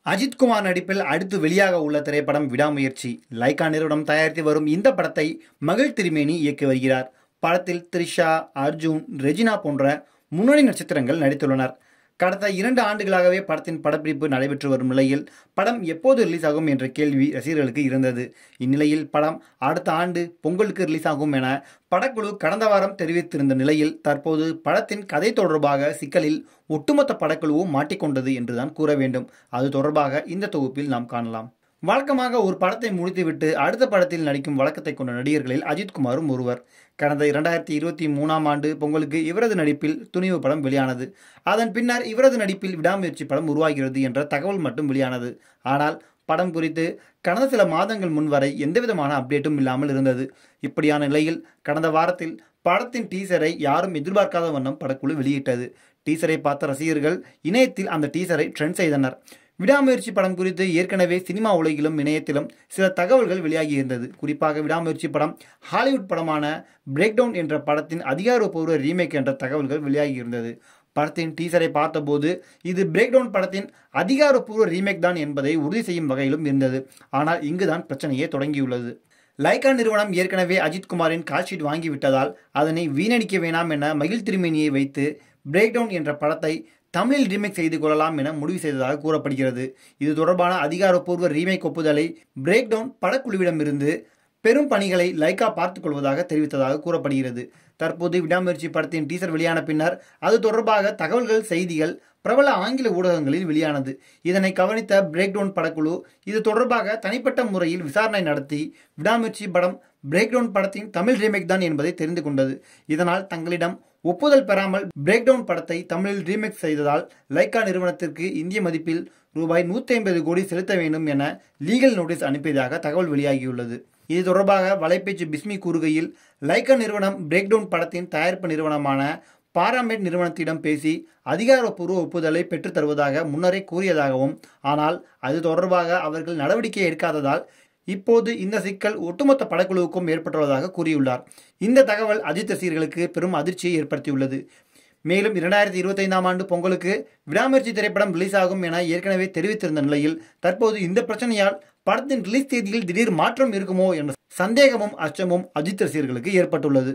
அஜித் குமார் நடிப்பில் அடுத்து வெளியாக உள்ள திரைப்படம் விடாமுயற்சி. லைகா நிறுவனம் தயாரித்து வரும் இந்த படத்தை மகிழ் திருமேனி இயக்கி வருகிறார். படத்தில் த்ரிஷா, அர்ஜுன், ரெஜினா போன்ற முன்னணி நட்சத்திரங்கள் நடித்துள்ளனர். கடந்த 2 ஆண்டுகளாகவே படத்தின் படப்பிடிப்பு நடைபெற்று வரும் நிலையில் படம் எப்போது ரிலீஸ் ஆகும் என்ற கேள்வி ரசிகர்களுக்கு இருந்தது. இந்நிலையில் படம் அடுத்த ஆண்டு பொங்கலுக்கு ரிலீஸ் ஆகும் என படக்குழு கடந்த வாரம் தெரிவித்திருந்த நிலையில் தற்போது படத்தின் கதை தொடர்பாக சிக்கலில் ஒட்டுமொத்த படக்குழுவும் மாட்டிக்கொண்டது என்றுதான் கூற வேண்டும். அது தொடர்பாக இந்த தொகுப்பில் நாம் காணலாம். வழக்கமாக ஒரு படத்தை முடித்துவிட்டு அடுத்த படத்தில் நடிக்கும் வழக்கத்தை கொண்ட நடிகர்களில் அஜித் குமாரும் ஒருவர். கடந்த 2023ஆம் ஆண்டு பொங்கலுக்கு இவரது நடிப்பில் துணிவு படம் வெளியானது. அதன் பின்னர் இவரது நடிப்பில் விடாமுயற்சி படம் உருவாகிறது என்ற தகவல் மட்டும் வெளியானது. ஆனால் படம் குறித்து கடந்த சில மாதங்கள் முன் வரை எந்தவிதமான அப்டேட்டும் இல்லாமல் இருந்தது. இப்படியான நிலையில் கடந்த வாரத்தில் படத்தின் டீசரை யாரும் எதிர்பார்க்காத வண்ணம் படக்குழு வெளியிட்டது. டீசரை பார்த்த ரசிகர்கள் இணையத்தில் அந்த டீசரை ட்ரெண்ட் செய்தனர். விடாமுயற்சி படம் குறித்து ஏற்கனவே சினிமா உலகிலும் இணையத்திலும் சில தகவல்கள் வெளியாகியிருந்தது. குறிப்பாக விடாமுயற்சி படம் ஹாலிவுட் படமான பிரேக்டவுன் என்ற படத்தின் அதிகாரப்பூர்வ ரீமேக் என்ற தகவல்கள் வெளியாகியிருந்தது. படத்தின் டீசரை பார்த்தபோது இது பிரேக்டவுன் படத்தின் அதிகாரப்பூர்வ ரீமேக் தான் என்பதை உறுதி செய்யும் வகையிலும் இருந்தது. ஆனால் இங்குதான் பிரச்சனையே தொடங்கியுள்ளது. லைகா நிறுவனம் ஏற்கனவே அஜித் குமாரின் கால்ஷீட் வாங்கிவிட்டதால் அதனை வீணடிக்க வேணாம் என மகிழ் திருமேனியை வைத்து பிரேக்டவுன் என்ற படத்தை தமிழில் ரீமேக் செய்து கொள்ளலாம் என முடிவு செய்ததாக கூறப்படுகிறது. இது தொடர்பான அதிகாரப்பூர்வ ரீமேக் ஒப்புதலை பிரேக்டவுன் படக்குழுவிடமிருந்து பெரும் பணிகளை லைகா பார்த்துக் கொள்வதாக தெரிவித்ததாக கூறப்படுகிறது. தற்போது விடாமுயற்சி படத்தின் டீசர் வெளியான பின்னர் அது தொடர்பாக தகவல்கள், செய்திகள் பிரபல ஆங்கில ஊடகங்களில் வெளியானது. இதனை கவனித்த பிரேக்டவுன் படக்குழு இது தொடர்பாக தனிப்பட்ட முறையில் விசாரணை நடத்தி விடாமுயற்சி படம் பிரேக்டவுன் படத்தின் தமிழ் ரீமேக் தான் என்பதை தெரிந்து கொண்டது. இதனால் தங்களிடம் ஒப்புதல் பெறாமல் பிரேக்டவுன் படத்தை தமிழில் ரீமேக் செய்ததால் லைகா நிறுவனத்திற்கு இந்திய மதிப்பில் ரூபாய் 150 கோடி செலுத்த வேண்டும் என லீகல் நோட்டீஸ் அனுப்பியதாக தகவல் வெளியாகியுள்ளது. இது தொடர்பாக வலைப்பேச்சு பிஸ்மி கூறுகையில், லைகா நிறுவனம் பிரேக்டவுன் படத்தின் தயாரிப்பு நிறுவனமான பாராமெட் நிறுவனத்திடம் பேசி அதிகாரப்பூர்வ ஒப்புதலை பெற்றுத் தருவதாக முன்னரே கூறியதாகவும், ஆனால் அது தொடர்பாக அவர்கள் நடவடிக்கை எடுக்காததால் இப்போது இந்த சிக்கல் ஒட்டுமொத்த படக்குழுவுக்கும் ஏற்பட்டுள்ளதாக கூறியுள்ளார். இந்த தகவல் அஜித் ரசிகர்களுக்கு பெரும் அதிர்ச்சியை ஏற்படுத்தியுள்ளது. மேலும் 2025ஆம் ஆண்டு பொங்கலுக்கு விடாமுயற்சி திரைப்படம் ரிலீஸ் ஆகும் என ஏற்கனவே தெரிவித்திருந்த நிலையில் தற்போது இந்த பிரச்சனையால் படத்தின் ரிலீஸ் தேதியில் திடீர் மாற்றம் இருக்குமோ என்ற சந்தேகமும் அச்சமும் அஜித் ரசிகர்களுக்கு ஏற்பட்டுள்ளது.